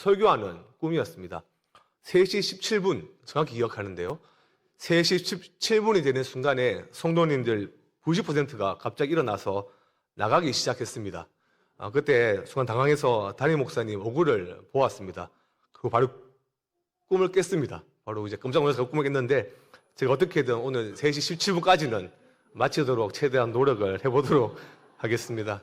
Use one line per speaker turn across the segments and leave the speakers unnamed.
설교하는 꿈이었습니다. 3시 17분 정확히 기억하는데요. 3시 17분이 되는 순간에 성도님들 90%가 갑자기 일어나서 나가기 시작했습니다. 그때 순간 당황해서 담임 목사님 얼굴을 보았습니다. 그리고 바로 꿈을 깼습니다. 바로 이제 깜짝 놀라서 꿈을 깼는데 제가 어떻게든 오늘 3시 17분까지는 마치도록 최대한 노력을 해보도록 하겠습니다.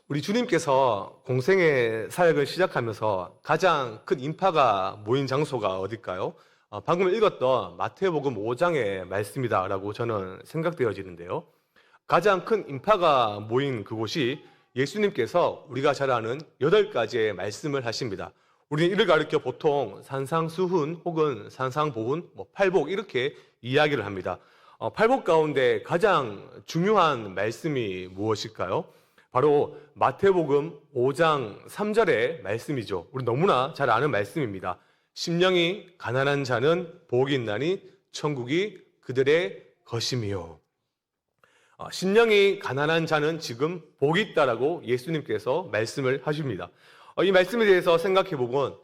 우리 주님께서 공생의 사역을 시작하면서 가장 큰 인파가 모인 장소가 어딜까요? 방금 읽었던 마태복음 5장의 말씀이다라고 저는 생각되어지는데요. 가장 큰 인파가 모인 그곳이 예수님께서 우리가 잘 아는 8가지의 말씀을 하십니다. 우리는 이를 가리켜 보통 산상수훈 혹은 산상보훈, 팔복 이렇게 이야기를 합니다. 팔복 가운데 가장 중요한 말씀이 무엇일까요? 바로 마태복음 5장 3절의 말씀이죠. 우리 너무나 잘 아는 말씀입니다. 심령이 가난한 자는 복이 있나니 천국이 그들의 것임이요. 심령이 가난한 자는 지금 복이 있다라고 예수님께서 말씀을 하십니다. 이 말씀에 대해서 생각해 보면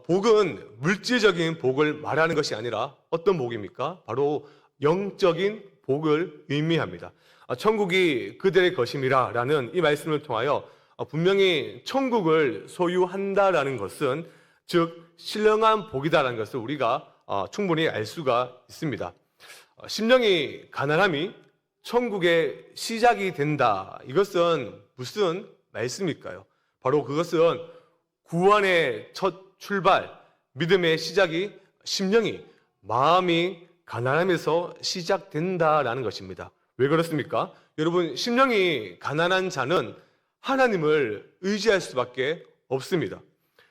복은 물질적인 복을 말하는 것이 아니라 어떤 복입니까? 바로 영적인 복을 의미합니다. 천국이 그들의 것임이라 라는 이 말씀을 통하여 분명히 천국을 소유한다라는 것은 즉 신령한 복이다라는 것을 우리가 충분히 알 수가 있습니다. 심령이 가난함이 천국의 시작이 된다. 이것은 무슨 말씀일까요? 바로 그것은 구원의 첫 출발, 믿음의 시작이 심령이, 마음이 가난함에서 시작된다라는 것입니다. 왜 그렇습니까? 여러분, 심령이 가난한 자는 하나님을 의지할 수밖에 없습니다.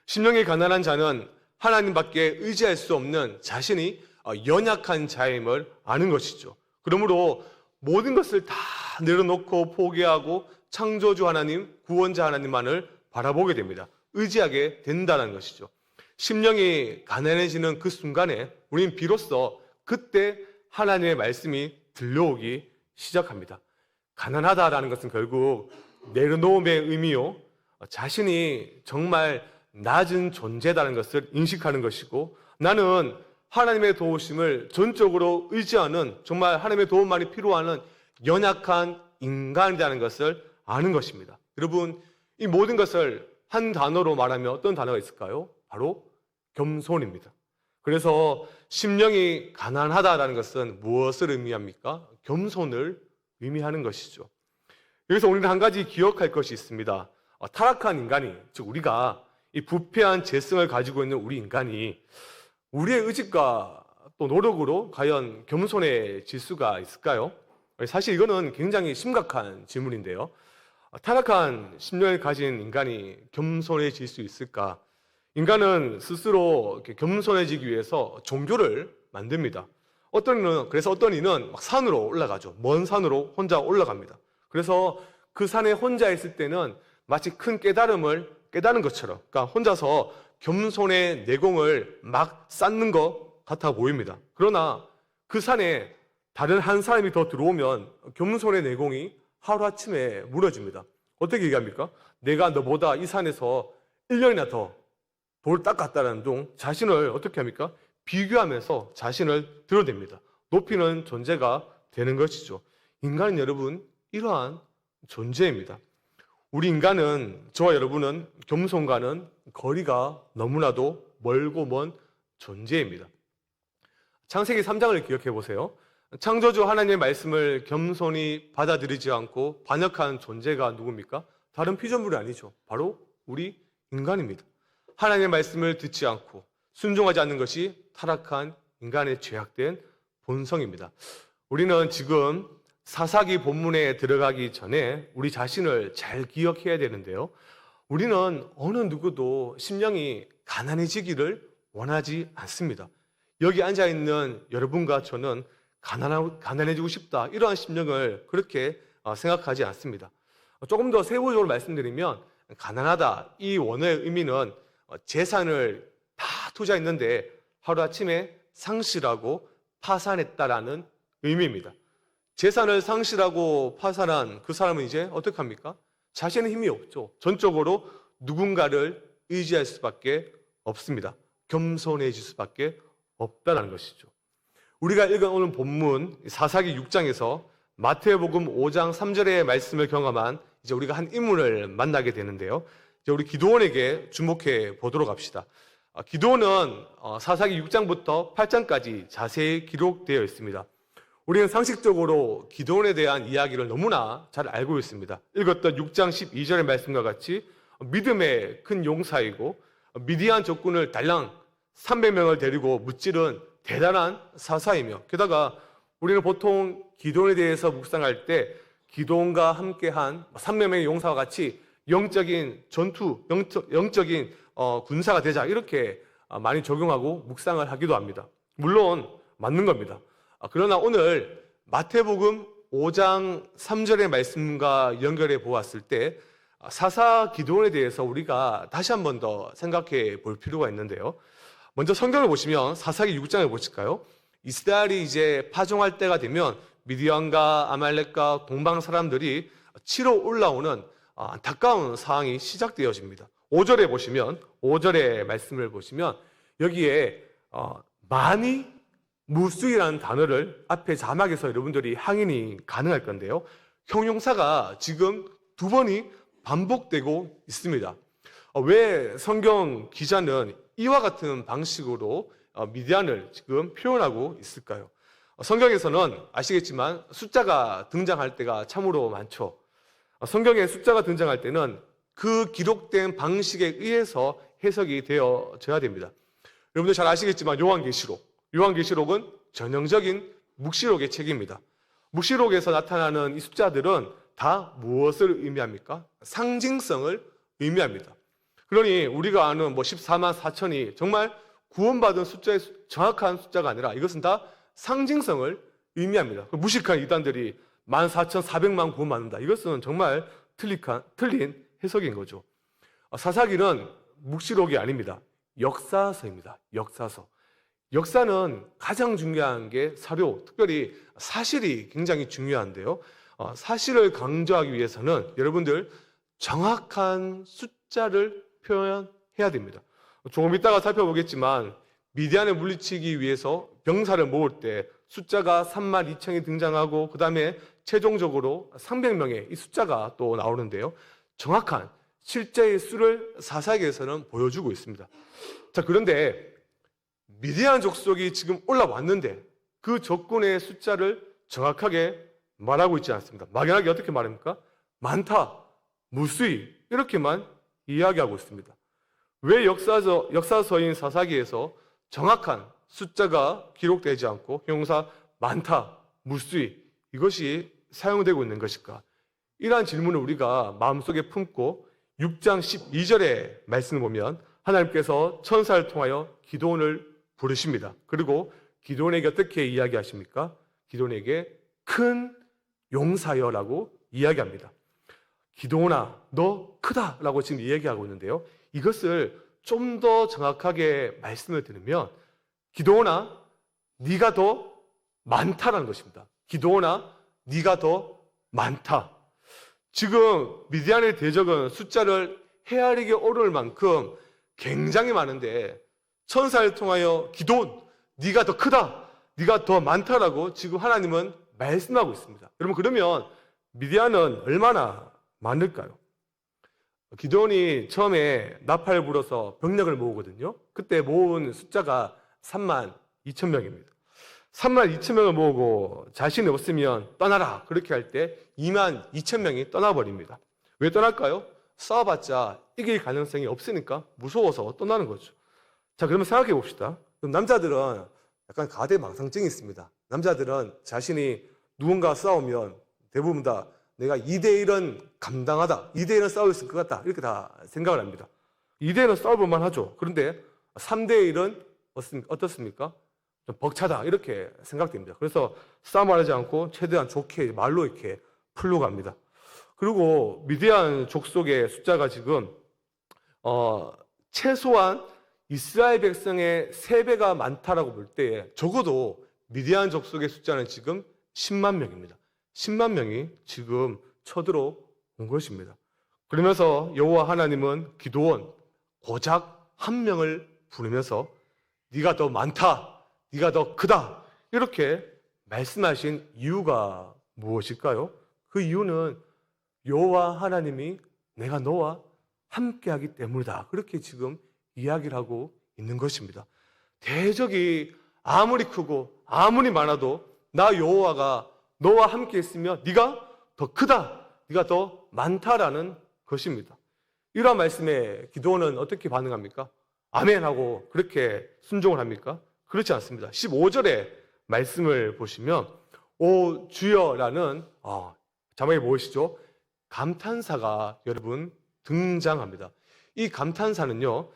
심령이 가난한 자는 하나님밖에 의지할 수 없는 자신이 연약한 자임을 아는 것이죠. 그러므로 모든 것을 다 내려놓고 포기하고 창조주 하나님, 구원자 하나님만을 바라보게 됩니다. 의지하게 된다는 것이죠. 심령이 가난해지는 그 순간에 우리는 비로소 그때 하나님의 말씀이 들려오기 시작합니다. 가난하다라는 것은 결국 내려놓음의 의미요, 자신이 정말 낮은 존재다는 것을 인식하는 것이고, 나는 하나님의 도우심을 전적으로 의지하는, 정말 하나님의 도움만이 필요한 연약한 인간이라는 것을 아는 것입니다. 여러분, 이 모든 것을 한 단어로 말하면 어떤 단어가 있을까요? 바로 겸손입니다. 그래서 심령이 가난하다라는 것은 무엇을 의미합니까? 겸손을 의미하는 것이죠. 여기서 우리는 한 가지 기억할 것이 있습니다. 타락한 인간이, 즉 우리가 이 부패한 재성을 가지고 있는 우리 인간이 우리의 의지과 또 노력으로 과연 겸손해질 수가 있을까요? 사실 이거는 굉장히 심각한 질문인데요. 타락한 심령을 가진 인간이 겸손해질 수 있을까? 인간은 스스로 겸손해지기 위해서 종교를 만듭니다. 그래서 어떤 이는 막 산으로 올라가죠. 먼 산으로 혼자 올라갑니다. 그래서 그 산에 혼자 있을 때는 마치 큰 깨달음을 깨달은 것처럼, 그러니까 혼자서 겸손의 내공을 막 쌓는 것 같아 보입니다. 그러나 그 산에 다른 한 사람이 더 들어오면 겸손의 내공이 하루아침에 무너집니다. 어떻게 얘기합니까? 내가 너보다 이 산에서 1년이나 더 돌 닦았다는 둥 자신을 어떻게 합니까? 비교하면서 자신을 드러냅니다. 높이는 존재가 되는 것이죠. 인간은 여러분 이러한 존재입니다. 우리 인간은, 저와 여러분은 겸손과는 거리가 너무나도 멀고 먼 존재입니다. 창세기 3장을 기억해 보세요. 창조주 하나님의 말씀을 겸손히 받아들이지 않고 반역한 존재가 누굽니까? 다른 피조물이 아니죠. 바로 우리 인간입니다. 하나님의 말씀을 듣지 않고 순종하지 않는 것이 타락한 인간의 죄악된 본성입니다. 우리는 지금 사사기 본문에 들어가기 전에 우리 자신을 잘 기억해야 되는데요. 우리는 어느 누구도 심령이 가난해지기를 원하지 않습니다. 여기 앉아있는 여러분과 저는 가난해지고 싶다, 이러한 심령을 그렇게 생각하지 않습니다. 조금 더 세부적으로 말씀드리면 가난하다, 이 원어의 의미는 재산을 다 투자했는데 하루아침에 상실하고 파산했다라는 의미입니다. 재산을 상실하고 파산한 그 사람은 이제 어떻게 합니까? 자신의 힘이 없죠. 전적으로 누군가를 의지할 수밖에 없습니다. 겸손해질 수밖에 없다는 것이죠. 우리가 읽은 오늘 본문 사사기 6장에서 마태복음 5장 3절의 말씀을 경험한 이제 우리가 한 인물을 만나게 되는데요. 이제 우리 기드온에게 주목해 보도록 합시다. 기드온은 사사기 6장부터 8장까지 자세히 기록되어 있습니다. 우리는 상식적으로 기드온에 대한 이야기를 너무나 잘 알고 있습니다. 읽었던 6장 12절의 말씀과 같이 믿음의 큰 용사이고 미디안 적군을 달랑 300명을 데리고 무찌른 대단한 사사이며, 게다가 우리는 보통 기드온에 대해서 묵상할 때 기드온과 함께한 300명의 용사와 같이 영적인 전투, 영적인 군사가 되자 이렇게 많이 적용하고 묵상을 하기도 합니다. 물론 맞는 겁니다. 그러나 오늘 마태복음 5장 3절의 말씀과 연결해 보았을 때 사사 기드온에 대해서 우리가 다시 한 번 더 생각해 볼 필요가 있는데요. 먼저 성경을 보시면 사사기 6장을 보실까요? 이스라엘이 이제 파종할 때가 되면 미디안과 아말렉과 동방 사람들이 치러 올라오는 안타까운 상황이 시작되어집니다. 5절에 보시면 5절의 말씀을 보시면 여기에 많이 무수이라는 단어를 앞에 자막에서 여러분들이 확인이 가능할 건데요. 형용사가 지금 두 번이 반복되고 있습니다. 왜 성경 기자는 이와 같은 방식으로 미디안을 지금 표현하고 있을까요? 성경에서는 아시겠지만 숫자가 등장할 때가 참으로 많죠. 성경에 숫자가 등장할 때는 그 기록된 방식에 의해서 해석이 되어져야 됩니다. 여러분들 잘 아시겠지만 요한계시록은 전형적인 묵시록의 책입니다. 묵시록에서 나타나는 이 숫자들은 다 무엇을 의미합니까? 상징성을 의미합니다. 그러니 우리가 아는 14만 4천이 정말 구원받은 숫자의 정확한 숫자가 아니라 이것은 다 상징성을 의미합니다. 무식한 이단들이 14,400만 구원받는다. 이것은 정말 틀린 해석인 거죠. 사사기는 묵시록이 아닙니다. 역사서입니다. 역사서. 역사는 가장 중요한 게 사료, 특별히 사실이 굉장히 중요한데요. 사실을 강조하기 위해서는 여러분들 정확한 숫자를 표현해야 됩니다. 조금 이따가 살펴보겠지만 미디안을 물리치기 위해서 병사를 모을 때 숫자가 3만 2천이 등장하고 그 다음에 최종적으로 300명의 이 숫자가 또 나오는데요. 정확한 실제의 수를 사사기에서는 보여주고 있습니다. 자, 그런데 미디안 족속이 지금 올라왔는데 그 적군의 숫자를 정확하게 말하고 있지 않습니다. 막연하게 어떻게 말합니까? 많다, 무수히 이렇게만 이야기하고 있습니다. 왜 역사서인 사사기에서 정확한 숫자가 기록되지 않고 형용사 많다, 무수히 이것이 사용되고 있는 것일까? 이러한 질문을 우리가 마음속에 품고 6장 12절의 말씀을 보면 하나님께서 천사를 통하여 기드온을 부르십니다. 그리고 기드온에게 어떻게 이야기하십니까? 기드온에게 큰 용사여라고 이야기합니다. 기드온아, 너 크다라고 지금 이야기하고 있는데요. 이것을 좀 더 정확하게 말씀을 드리면 기드온아, 네가 더 많다라는 것입니다. 기드온아, 네가 더 많다. 지금 미디안의 대적은 숫자를 헤아리기 어려울 만큼 굉장히 많은데 천사를 통하여 기드온, 네가 더 크다, 네가 더 많다라고 지금 하나님은 말씀하고 있습니다. 여러분, 그러면 미디안은 얼마나 많을까요? 기드온이 처음에 나팔을 불어서 병력을 모으거든요. 그때 모은 숫자가 3만 2천 명입니다. 3만 2천 명을 모으고 자신이 없으면 떠나라 그렇게 할 때 2만 2천 명이 떠나버립니다. 왜 떠날까요? 싸워봤자 이길 가능성이 없으니까 무서워서 떠나는 거죠. 자, 그러면 생각해 봅시다. 그럼 남자들은 약간 가대망상증이 있습니다. 남자들은 자신이 누군가 싸우면 대부분 다 내가 2대1은 감당하다, 2대1은 싸울 수 있을 것 같다 이렇게 다 생각을 합니다. 2대1은 싸워볼만 하죠. 그런데 3대1은 어떻습니까? 좀 벅차다 이렇게 생각됩니다. 그래서 싸움을 하지 않고 최대한 좋게 말로 이렇게 풀고 갑니다. 그리고 미디안 족속의 숫자가 지금 최소한 이스라엘 백성의 3배가 많다라고 볼 때 적어도 미디안 족속의 숫자는 지금 10만 명입니다. 10만 명이 지금 쳐들어온 것입니다. 그러면서 여호와 하나님은 기드온 고작 한 명을 부르면서 네가 더 많다, 네가 더 크다 이렇게 말씀하신 이유가 무엇일까요? 그 이유는 여호와 하나님이 내가 너와 함께하기 때문이다. 그렇게 지금 이야기를 하고 있는 것입니다. 대적이 아무리 크고 아무리 많아도 나 여호와가 너와 함께 있으면 네가 더 크다, 네가 더 많다라는 것입니다. 이러한 말씀에 기도원은 어떻게 반응합니까? 아멘하고 그렇게 순종을 합니까? 그렇지 않습니다. 15절의 말씀을 보시면 오 주여라는 자막이 무엇이죠? 감탄사가 여러분 등장합니다. 이 감탄사는요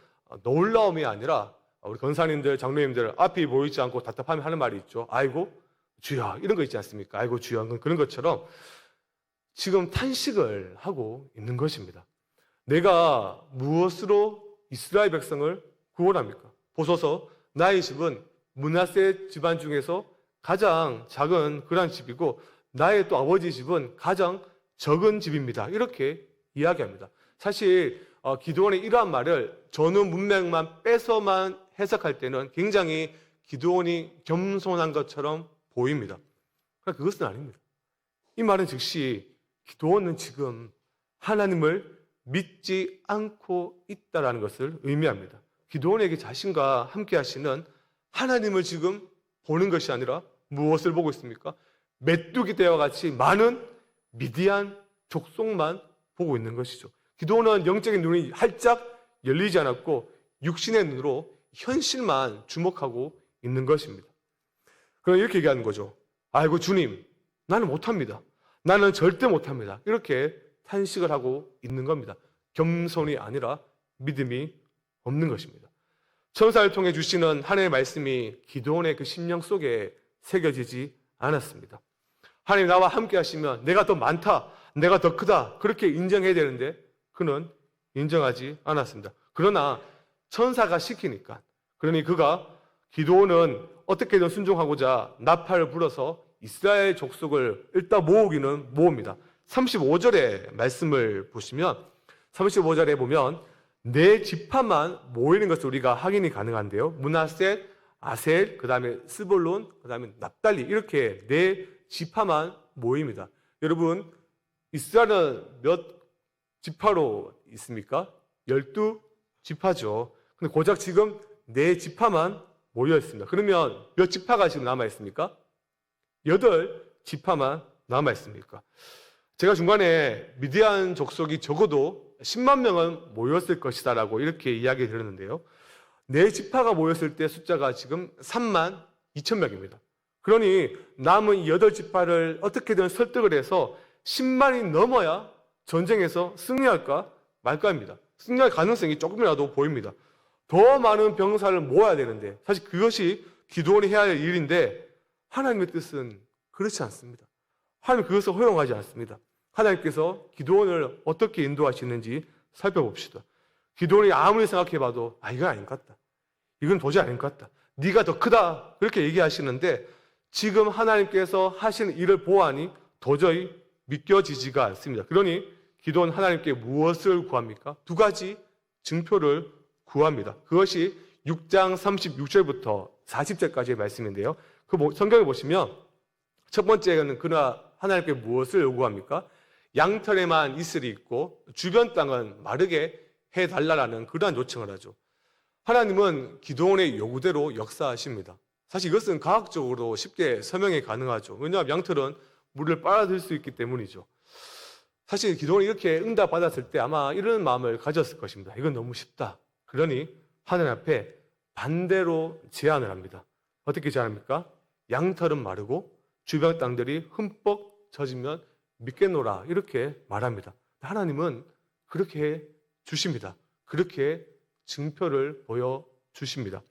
놀라움이 아니라 우리 권사님들, 장로님들 앞이 보이지 않고 답답하면 하는 말이 있죠. 아이고 주여 이런 거 있지 않습니까? 아이고 주여 그런 것처럼 지금 탄식을 하고 있는 것입니다. 내가 무엇으로 이스라엘 백성을 구원합니까? 보소서 나의 집은 므낫세 집안 중에서 가장 작은 그런 집이고 나의 또 아버지 집은 가장 적은 집입니다. 이렇게 이야기합니다. 사실 기드온의 이러한 말을 전후 문맥만 빼서만 해석할 때는 굉장히 기드온이 겸손한 것처럼 보입니다. 그러나 그것은 아닙니다. 이 말은 즉시 기드온은 지금 하나님을 믿지 않고 있다는 것을 의미합니다. 기드온에게 자신과 함께 하시는 하나님을 지금 보는 것이 아니라 무엇을 보고 있습니까? 메뚜기 떼와 같이 많은 미디안 족속만 보고 있는 것이죠. 기드온은 영적인 눈이 활짝 열리지 않았고 육신의 눈으로 현실만 주목하고 있는 것입니다. 그럼 이렇게 얘기하는 거죠. 아이고 주님, 나는 못합니다. 나는 절대 못합니다. 이렇게 탄식을 하고 있는 겁니다. 겸손이 아니라 믿음이 없는 것입니다. 천사를 통해 주시는 하나님의 말씀이 기드온의 그 심령 속에 새겨지지 않았습니다. 하나님 나와 함께 하시면 내가 더 많다, 내가 더 크다 그렇게 인정해야 되는데 그는 인정하지 않았습니다. 그러나 천사가 시키니까 그러니 그가 기드온은 어떻게든 순종하고자 나팔을 불어서 이스라엘 족속을 일단 모으기는 모읍니다. 35절의 말씀을 보시면 35절에 보면 네 지파만 모이는 것을 우리가 확인이 가능한데요. 므낫세, 아셀, 그 다음에 스불론, 그 다음에 납달리 이렇게 네 지파만 모입니다. 여러분 이스라엘은 몇 지파로 있습니까? 12지파죠. 근데 고작 지금 네 지파만 모여 있습니다. 그러면 몇 지파가 지금 남아 있습니까? 8지파만 남아 있습니까? 제가 중간에 미디안 족속이 적어도 10만 명은 모였을 것이다라고 이렇게 이야기 드렸는데요. 네 지파가 모였을 때 숫자가 지금 3만 2천 명입니다. 그러니 남은 8지파를 어떻게든 설득을 해서 10만이 넘어야 전쟁에서 승리할까 말까입니다. 승리할 가능성이 조금이라도 보입니다. 더 많은 병사를 모아야 되는데 사실 그것이 기드온이 해야 할 일인데 하나님의 뜻은 그렇지 않습니다. 하나님 그것을 허용하지 않습니다. 하나님께서 기드온을 어떻게 인도하시는지 살펴봅시다. 기드온이 아무리 생각해봐도 이건 아닌 것 같다. 이건 도저히 아닌 것 같다. 네가 더 크다. 그렇게 얘기하시는데 지금 하나님께서 하시는 일을 보아하니 도저히 믿겨지지가 않습니다. 그러니 기드온 하나님께 무엇을 구합니까? 두 가지 증표를 구합니다. 그것이 6장 36절부터 40절까지의 말씀인데요. 그 성경을 보시면 첫 번째는 그러나 하나님께 무엇을 요구합니까? 양털에만 이슬이 있고 주변 땅은 마르게 해달라는 그러한 요청을 하죠. 하나님은 기드온의 요구대로 역사하십니다. 사실 이것은 과학적으로 쉽게 설명이 가능하죠. 왜냐하면 양털은 물을 빨아들일 수 있기 때문이죠. 사실 기드온이 이렇게 응답받았을 때 아마 이런 마음을 가졌을 것입니다. 이건 너무 쉽다. 그러니 하나님 앞에 반대로 제안을 합니다. 어떻게 제안합니까? 양털은 마르고 주변 땅들이 흠뻑 젖으면 믿겠노라 이렇게 말합니다. 하나님은 그렇게 해 주십니다. 그렇게 증표를 보여주십니다.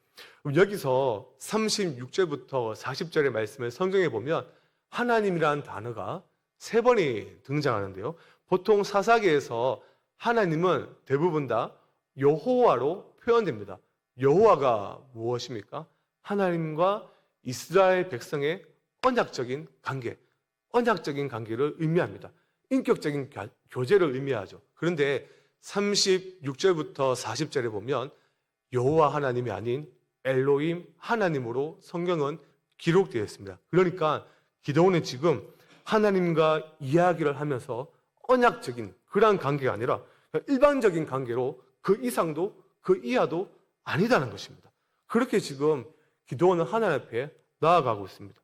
여기서 36절부터 40절의 말씀을 성경에 보면 하나님이라는 단어가 3번이 등장하는데요. 보통 사사기에서 하나님은 대부분 다 여호와로 표현됩니다. 여호와가 무엇입니까? 하나님과 이스라엘 백성의 언약적인 관계를 의미합니다. 인격적인 교제를 의미하죠. 그런데 36절부터 40절에 보면 여호와 하나님이 아닌 엘로힘 하나님으로 성경은 기록되어 있습니다. 그러니까 기도원은 지금 하나님과 이야기를 하면서 언약적인 그러한 관계가 아니라 일반적인 관계로 그 이상도 그 이하도 아니다는 것입니다. 그렇게 지금 기도원은 하나님 앞에 나아가고 있습니다.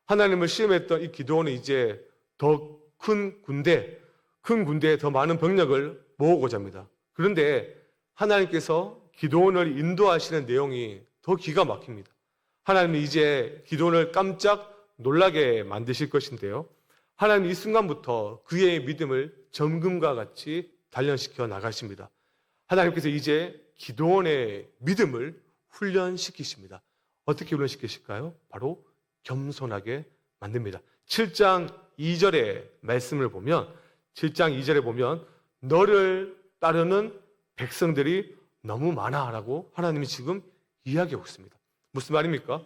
하나님을 시험했던 이 기도원은 이제 더 큰 군대에 더 많은 병력을 모으고자 합니다. 그런데 하나님께서 기도원을 인도하시는 내용이 더 기가 막힙니다. 하나님이 이제 기도원을 깜짝 놀라게 만드실 것인데요. 하나님 이 순간부터 그의 믿음을 점금과 같이 단련시켜 나가십니다. 하나님께서 이제 기도원의 믿음을 훈련시키십니다. 어떻게 훈련시키실까요? 바로 겸손하게 만듭니다. 7장 2절의 말씀을 보면 7장 2절에 보면 너를 따르는 백성들이 너무 많아라고 하나님이 지금 이야기하고 있습니다. 무슨 말입니까?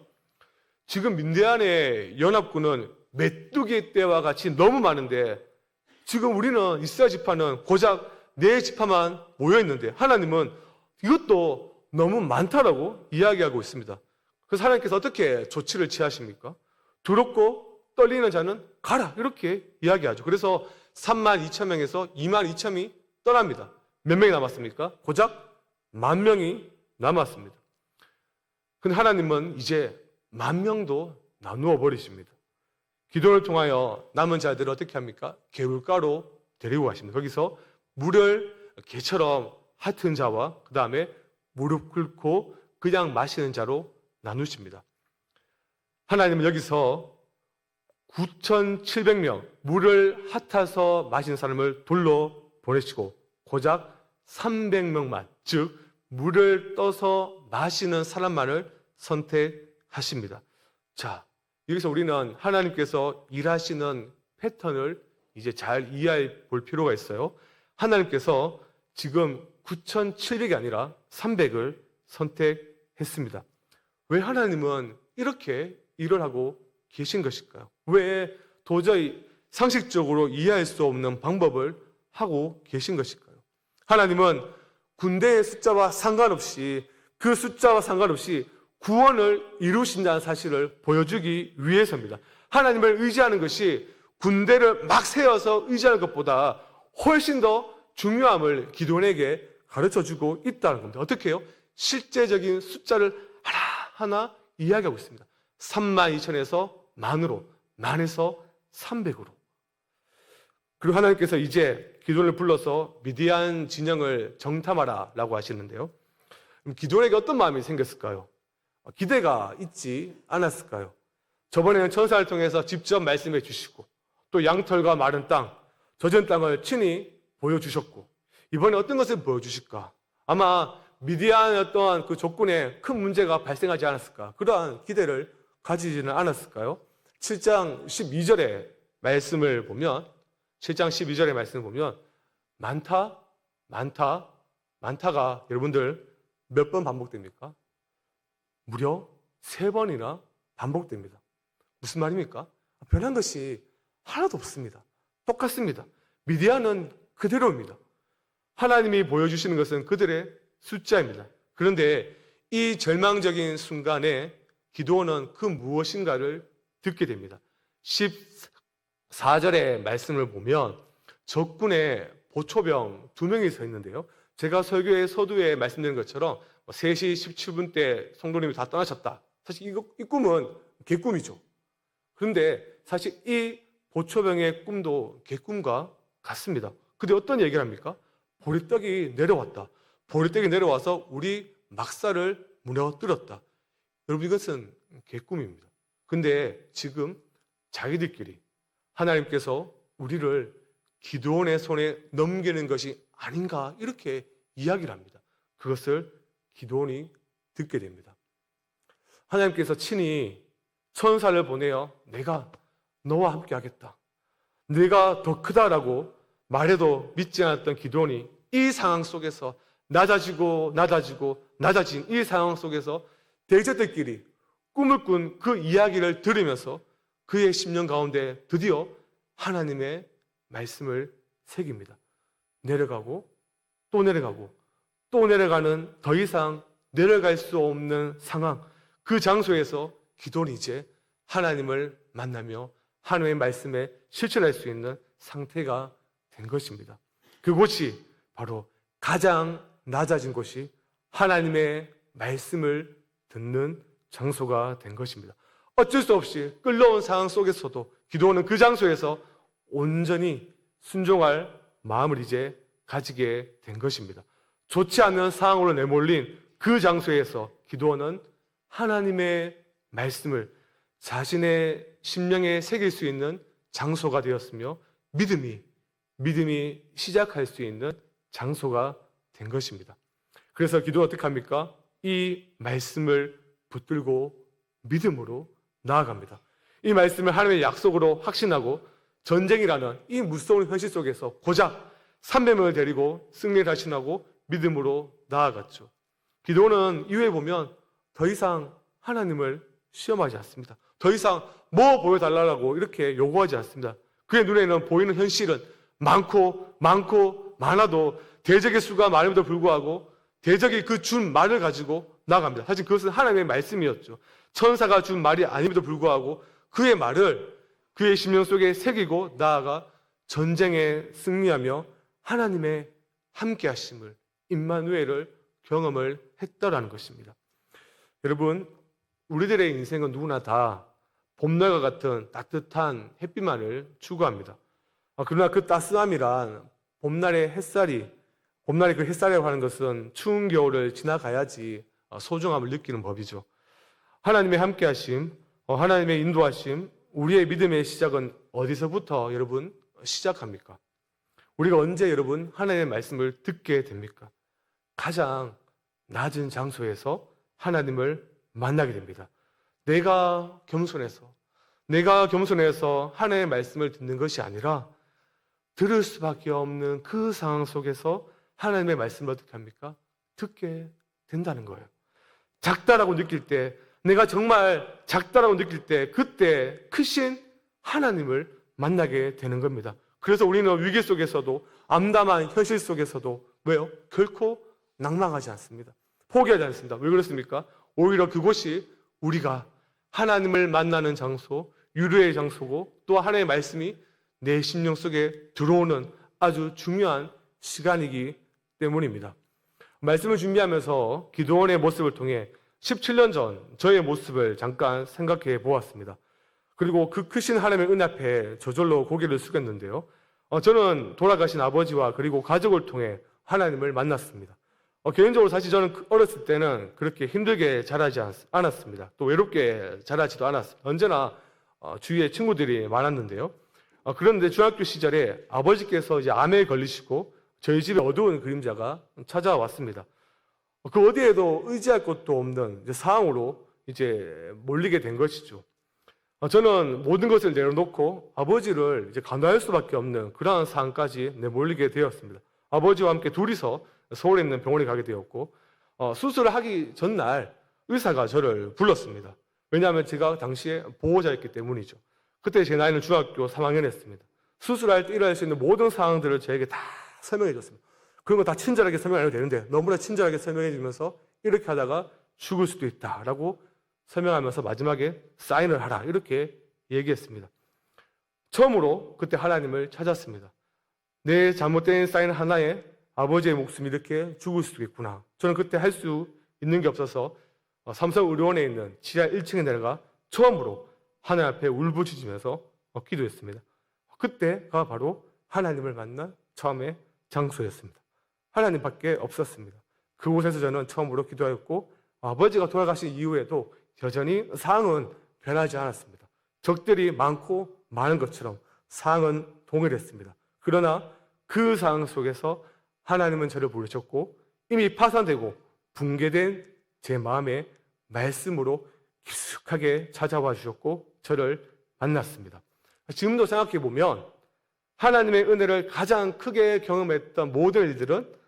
지금 민디안의 연합군은 메뚜기 떼와 같이 너무 많은데 지금 우리는 이스라엘 지파는 고작 4지파만 모여 있는데 하나님은 이것도 너무 많다라고 이야기하고 있습니다. 그래서 하나님께서 어떻게 조치를 취하십니까? 두렵고 떨리는 자는 가라 이렇게 이야기하죠. 그래서 32,000명에서 22,000명이 떠납니다. 몇 명이 남았습니까? 고작 10,000명이 남았습니다. 근데 하나님은 이제 10,000명도 나누어 버리십니다. 기도를 통하여 남은 자들을 어떻게 합니까? 개울가로 데리고 가십니다. 거기서 물을 개처럼 핥은 자와 그 다음에 무릎 꿇고 그냥 마시는 자로 나누십니다. 하나님은 여기서 9,700명 물을 핥아서 마시는 사람을 돌로 보내시고 고작 300명만 즉 물을 떠서 마시는 사람만을 선택하십니다. 자, 여기서 우리는 하나님께서 일하시는 패턴을 이제 잘 이해해 볼 필요가 있어요. 하나님께서 지금 9,700이 아니라 300을 선택했습니다. 왜 하나님은 이렇게 일을 하고 계신 것일까요? 왜 도저히 상식적으로 이해할 수 없는 방법을 하고 계신 것일까요? 하나님은 군대의 숫자와 상관없이 그 숫자와 상관없이 구원을 이루신다는 사실을 보여주기 위해서입니다. 하나님을 의지하는 것이 군대를 막 세워서 의지하는 것보다 훨씬 더 중요함을 기도원에게 가르쳐주고 있다는 겁니다. 어떻게 해요? 실제적인 숫자를 하나하나 이야기하고 있습니다. 32,000에서 만으로, 만에서 300으로. 그리고 하나님께서 이제 기도원을 불러서 미디안 진영을 정탐하라 라고 하시는데요. 기도원에게 어떤 마음이 생겼을까요? 기대가 있지 않았을까요? 저번에는 천사를 통해서 직접 말씀해 주시고 또 양털과 마른 땅, 젖은 땅을 친히 보여주셨고 이번에 어떤 것을 보여주실까? 아마 미디안의 어떠한 그 조건에 큰 문제가 발생하지 않았을까? 그러한 기대를 가지지는 않았을까요? 7장 12절의 말씀을 보면 7장 12절의 말씀을 보면 많다가 여러분들 몇 번 반복됩니까? 무려 3번이나 반복됩니다. 무슨 말입니까? 변한 것이 하나도 없습니다. 똑같습니다. 미디안은 그대로입니다. 하나님이 보여주시는 것은 그들의 숫자입니다. 그런데 이 절망적인 순간에 기도원은 그 무엇인가를 듣게 됩니다. 14절의 말씀을 보면 적군의 보초병 2명이 서 있는데요. 제가 설교의 서두에 말씀드린 것처럼 3시 17분 때 성도님이 다 떠나셨다. 사실 이 꿈은 개꿈이죠. 그런데 사실 이 보초병의 꿈도 개꿈과 같습니다. 근데 어떤 얘기를 합니까? 보리떡이 내려왔다. 보리떡이 내려와서 우리 막사를 무너뜨렸다. 여러분 이것은 개꿈입니다. 근데 지금 자기들끼리 하나님께서 우리를 기도원의 손에 넘기는 것이 아닌가 이렇게 이야기를 합니다. 그것을 기도원이 듣게 됩니다. 하나님께서 친히 천사를 보내어 내가 너와 함께 하겠다. 내가 더 크다라고 말해도 믿지 않았던 기도원이 이 상황 속에서 낮아진 이 상황 속에서 대적들끼리 꿈을 꾼 그 이야기를 들으면서 그의 심령 가운데 드디어 하나님의 말씀을 새깁니다. 내려가고 또 내려가고 또 내려가는 더 이상 내려갈 수 없는 상황, 그 장소에서 기도는 이제 하나님을 만나며 하나님의 말씀에 실천할 수 있는 상태가 된 것입니다. 그곳이 바로 가장 낮아진 곳이 하나님의 말씀을 듣는 장소가 된 것입니다. 어쩔 수 없이 끌려온 상황 속에서도 기도는 그 장소에서 온전히 순종할 마음을 이제 가지게 된 것입니다. 좋지 않은 상황으로 내몰린 그 장소에서 기도원은 하나님의 말씀을 자신의 심령에 새길 수 있는 장소가 되었으며 믿음이 시작할 수 있는 장소가 된 것입니다. 그래서 기도는 어떻게 합니까? 이 말씀을 붙들고 믿음으로 나아갑니다. 이 말씀을 하나님의 약속으로 확신하고 전쟁이라는 이 무서운 현실 속에서 고작 300명을 데리고 승리를 하신다고 믿음으로 나아갔죠. 기도는 이후에 보면 더 이상 하나님을 시험하지 않습니다. 더 이상 뭐 보여달라고 이렇게 요구하지 않습니다. 그의 눈에는 보이는 현실은 많아도 대적의 수가 많음에도 불구하고 대적이 그 준 말을 가지고 나아갑니다. 사실 그것은 하나님의 말씀이었죠. 천사가 준 말이 아님에도 불구하고 그의 말을 그의 심령 속에 새기고 나아가 전쟁에 승리하며 하나님의 함께하심을, 임마누엘을 경험을 했다라는 것입니다. 여러분, 우리들의 인생은 누구나 다 봄날과 같은 따뜻한 햇빛만을 추구합니다. 그러나 그 따스함이란 봄날의 그 햇살이라고 하는 것은 추운 겨울을 지나가야지 소중함을 느끼는 법이죠. 하나님의 함께하심, 하나님의 인도하심, 우리의 믿음의 시작은 어디서부터 여러분 시작합니까? 우리가 언제 여러분 하나님의 말씀을 듣게 됩니까? 가장 낮은 장소에서 하나님을 만나게 됩니다. 내가 겸손해서 하나님의 말씀을 듣는 것이 아니라 들을 수밖에 없는 그 상황 속에서 하나님의 말씀을 어떻게 합니까? 듣게 된다는 거예요. 작다라고 느낄 때, 내가 정말 작다라고 느낄 때, 그때 크신 하나님을 만나게 되는 겁니다. 그래서 우리는 위기 속에서도, 암담한 현실 속에서도 왜요? 결코 낭망하지 않습니다. 포기하지 않습니다. 왜 그렇습니까? 오히려 그곳이 우리가 하나님을 만나는 장소, 유료의 장소고 또 하나님의 말씀이 내 심령 속에 들어오는 아주 중요한 시간이기 때문입니다. 말씀을 준비하면서 기도원의 모습을 통해 17년 전 저의 모습을 잠깐 생각해 보았습니다. 그리고 그 크신 하나님의 은 앞에 저절로 고개를 숙였는데요. 저는 돌아가신 아버지와 그리고 가족을 통해 하나님을 만났습니다. 개인적으로 사실 저는 어렸을 때는 그렇게 힘들게 자라지 않았습니다. 또 외롭게 자라지도 않았습니다. 언제나 주위에 친구들이 많았는데요. 그런데 중학교 시절에 아버지께서 이제 암에 걸리시고 저희 집에 어두운 그림자가 찾아왔습니다. 그 어디에도 의지할 곳도 없는 상황으로 이제 몰리게 된 것이죠. 저는 모든 것을 내려놓고 아버지를 이제 간호할 수밖에 없는 그러한 상황까지 내몰리게 되었습니다. 아버지와 함께 둘이서 서울에 있는 병원에 가게 되었고, 수술을 하기 전날 의사가 저를 불렀습니다. 왜냐하면 제가 당시에 보호자였기 때문이죠. 그때 제 나이는 중학교 3학년이었습니다. 수술할 때 일어날 수 있는 모든 상황들을 저에게 다 설명해 줬습니다. 그런 거 다 친절하게 설명 안 해도 되는데 너무나 친절하게 설명해 주면서 이렇게 하다가 죽을 수도 있다라고 설명하면서 마지막에 사인을 하라 이렇게 얘기했습니다. 처음으로 그때 하나님을 찾았습니다. 내 잘못된 사인 하나에 아버지의 목숨이 이렇게 죽을 수도 있구나. 저는 그때 할 수 있는 게 없어서 삼성의료원에 있는 지하 1층에 내려가 처음으로 하나님 앞에 울부짖으면서 기도했습니다. 그때가 바로 하나님을 만난 처음의 장소였습니다. 하나님밖에 없었습니다. 그곳에서 저는 처음으로 기도하였고 아버지가 돌아가신 이후에도 여전히 상황은 변하지 않았습니다. 적들이 많고 많은 것처럼 상황은 동일했습니다. 그러나 그 상황 속에서 하나님은 저를 부르셨고 이미 파산되고 붕괴된 제 마음에 말씀으로 깊숙하게 찾아와 주셨고 저를 만났습니다. 지금도 생각해 보면 하나님의 은혜를 가장 크게 경험했던 모든 일들은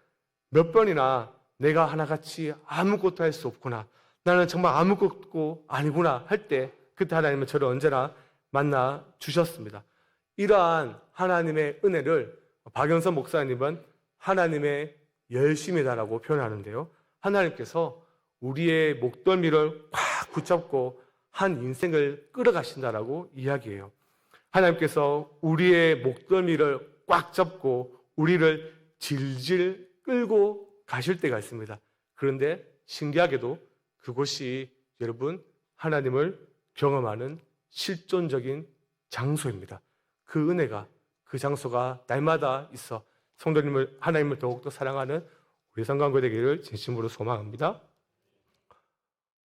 몇 번이나 내가 하나같이 아무것도 할 수 없구나, 나는 정말 아무것도 아니구나 할 때 그때 하나님은 저를 언제나 만나 주셨습니다. 이러한 하나님의 은혜를 박영선 목사님은 하나님의 열심이다라고 표현하는데요. 하나님께서 우리의 목덜미를 꽉 붙잡고 한 인생을 끌어가신다라고 이야기해요. 하나님께서 우리의 목덜미를 꽉 잡고 우리를 질질 끌고 가실 때가 있습니다. 그런데 신기하게도 그곳이 여러분 하나님을 경험하는 실존적인 장소입니다. 그 은혜가 그 장소가 날마다 있어 성도님을 하나님을 더욱더 사랑하는 우리 성강교 되기를 진심으로 소망합니다.